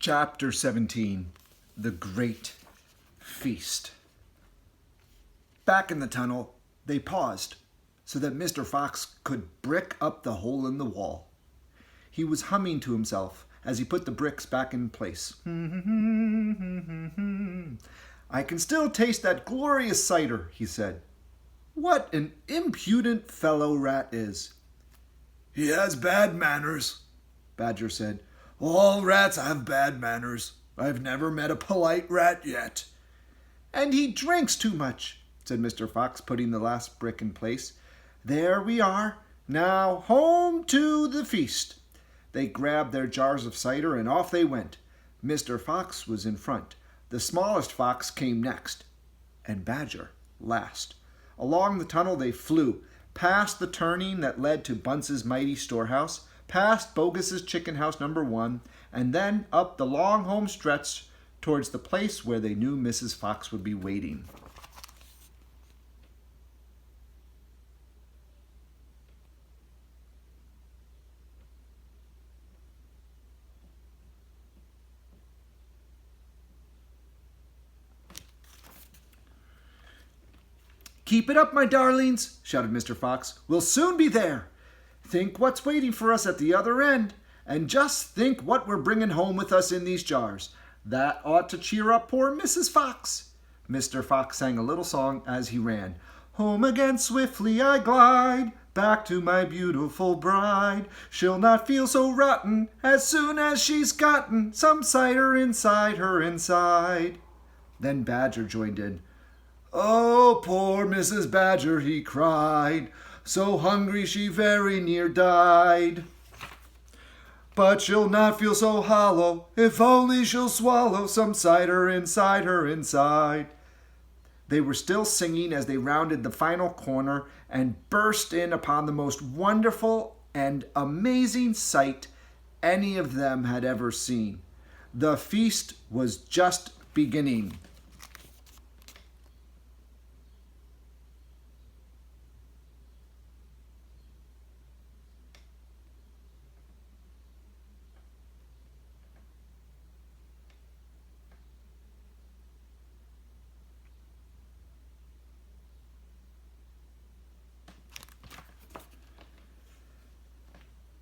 Chapter 17. The Great Feast. Back in the tunnel, they paused so that Mr. Fox could brick up the hole in the wall. He was humming to himself as he put the bricks back in place. I can still taste that glorious cider, he said. What an impudent fellow Rat is. He has bad manners, Badger said. All rats have bad manners. I've never met a polite rat yet. And he drinks too much, said Mr. Fox, putting the last brick in place. There we are. Now home to the feast. They grabbed their jars of cider and off they went. Mr. Fox was in front. The smallest fox came next, and Badger last. Along the tunnel they flew, past the turning that led to Bunce's mighty storehouse, past Bogus's chicken house number 1, and then up the long home stretch towards the place where they knew Mrs. Fox would be waiting. Keep it up, my darlings, shouted Mr. Fox. We'll soon be there. Think what's waiting for us at the other end, and just think what we're bringing home with us in these jars. That ought to cheer up poor Mrs. Fox. Mr. Fox sang a little song as he ran. Home again swiftly I glide, back to my beautiful bride. She'll not feel so rotten as soon as she's gotten some cider inside her inside. Then Badger joined in. Oh, poor Mrs. Badger, he cried, so hungry she very near died. But she'll not feel so hollow, if only she'll swallow some cider inside her inside. They were still singing as they rounded the final corner and burst in upon the most wonderful and amazing sight any of them had ever seen. The feast was just beginning.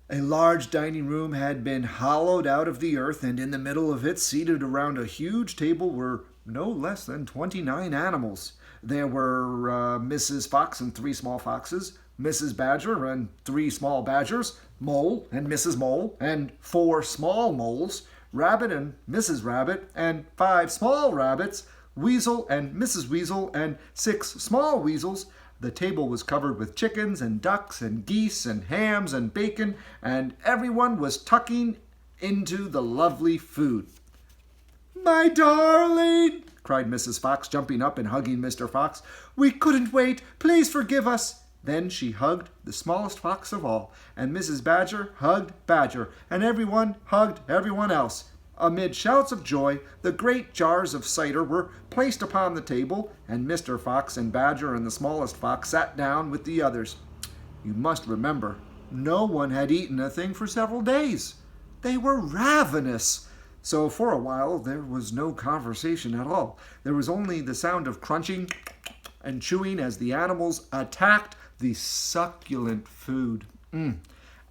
A large dining room had been hollowed out of the earth, and in the middle of it, seated around a huge table, were no less than 29 animals. There were Mrs. Fox and 3 small foxes, Mrs. Badger and 3 small badgers, Mole and Mrs. Mole, and 4 small moles, Rabbit and Mrs. Rabbit, and 5 small rabbits, Weasel and Mrs. Weasel, and 6 small weasels. The table was covered with chickens and ducks and geese and hams and bacon, and everyone was tucking into the lovely food. My darling, cried Mrs. Fox, jumping up and hugging Mr. Fox. We couldn't wait. Please forgive us. Then she hugged the smallest fox of all, and Mrs. Badger hugged Badger, and everyone hugged everyone else. Amid shouts of joy, the great jars of cider were placed upon the table, and Mr. Fox and Badger and the smallest fox sat down with the others. You must remember, no one had eaten a thing for several days. They were ravenous. So for a while there was no conversation at all. There was only the sound of crunching and chewing as the animals attacked the succulent food.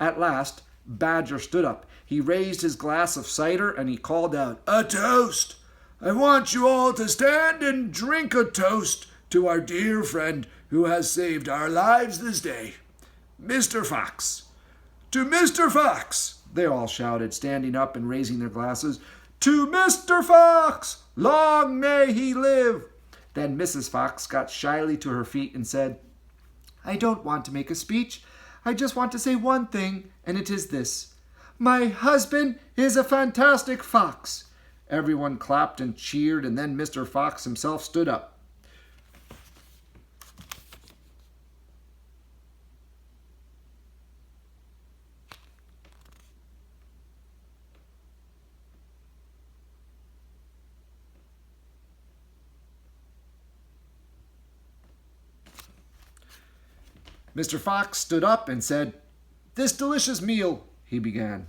At last, Badger stood up. He raised his glass of cider and he called out, A toast! I want you all to stand and drink a toast to our dear friend who has saved our lives this day, Mr. Fox. To Mr. Fox, they all shouted, standing up and raising their glasses. To Mr. Fox! Long may he live! Then Mrs. Fox got shyly to her feet and said, I don't want to make a speech. I just want to say one thing, and it is this. My husband is a fantastic fox. Everyone clapped and cheered, and then Mr. Fox himself stood up. Mr. Fox stood up and said, This delicious meal, he began,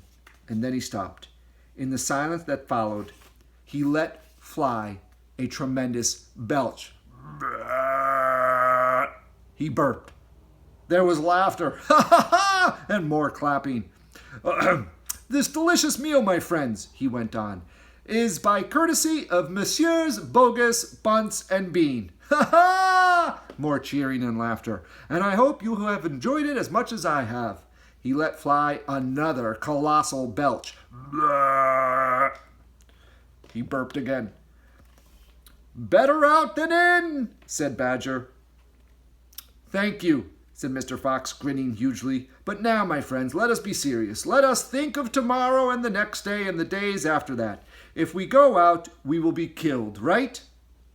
and then he stopped. In the silence that followed, he let fly a tremendous belch. He burped. There was laughter, ha ha ha, and more clapping. This delicious meal, my friends, he went on, is by courtesy of Messieurs Bogus, Bunce, and Bean. Ha ha! More cheering and laughter. And I hope you have enjoyed it as much as I have. He let fly another colossal belch. He burped again. Better out than in, said Badger. Thank you, said Mr. Fox, grinning hugely. But now, my friends, let us be serious. Let us think of tomorrow and the next day and the days after that. If we go out, we will be killed, right?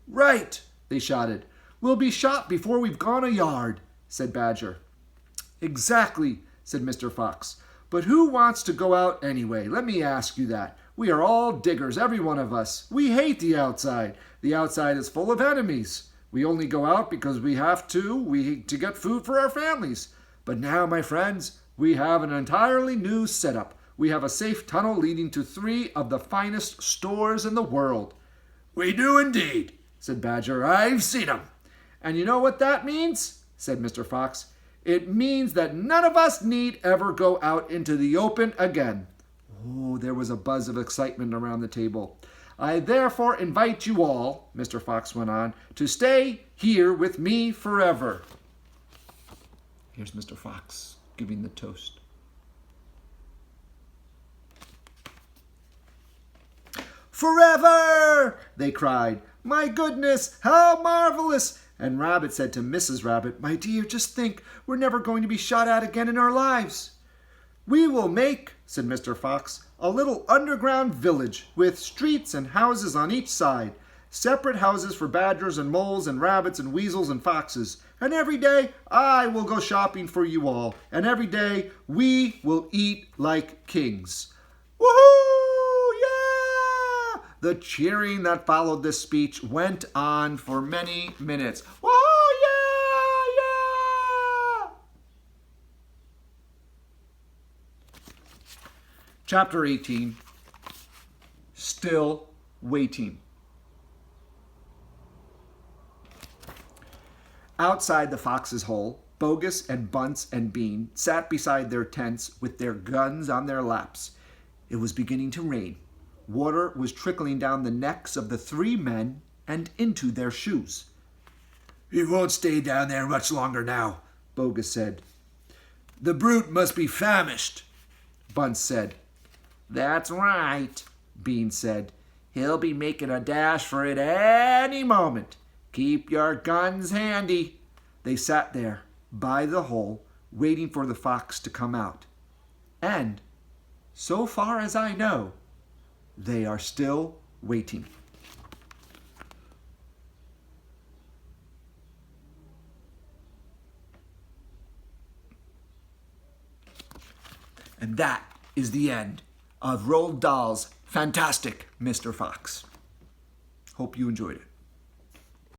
Right, they shouted. We'll be shot before we've gone a yard, said Badger. Exactly, said Mr. Fox. But who wants to go out anyway? Let me ask you that. We are all diggers, every one of us. We hate the outside. The outside is full of enemies. We only go out because we have to get food for our families. But now, my friends, we have an entirely new setup. We have a safe tunnel leading to 3 of the finest stores in the world. We do indeed, said Badger. I've seen them. And you know what that means? Said Mr. Fox. It means that none of us need ever go out into the open again. Oh, there was a buzz of excitement around the table. I therefore invite you all, Mr. Fox went on, to stay here with me forever. Here's Mr. Fox giving the toast. Forever! They cried. My goodness, how marvelous! And Rabbit said to Mrs. Rabbit, my dear, just think, we're never going to be shot at again in our lives. We will make, said Mr. Fox, a little underground village with streets and houses on each side, separate houses for badgers and moles and rabbits and weasels and foxes. And every day I will go shopping for you all, and every day we will eat like kings. Woohoo! Yeah! The cheering that followed this speech went on for many minutes. Woohoo! Chapter 18, Still Waiting. Outside the fox's hole, Bogus and Bunce and Bean sat beside their tents with their guns on their laps. It was beginning to rain. Water was trickling down the necks of the 3 men and into their shoes. We won't stay down there much longer now, Bogus said. The brute must be famished, Bunce said. That's right, Bean said. He'll be making a dash for it any moment. Keep your guns handy. They sat there by the hole, waiting for the fox to come out. And, so far as I know, they are still waiting. And that is the end of Roald Dahl's fantastic Mr. Fox. Hope you enjoyed it.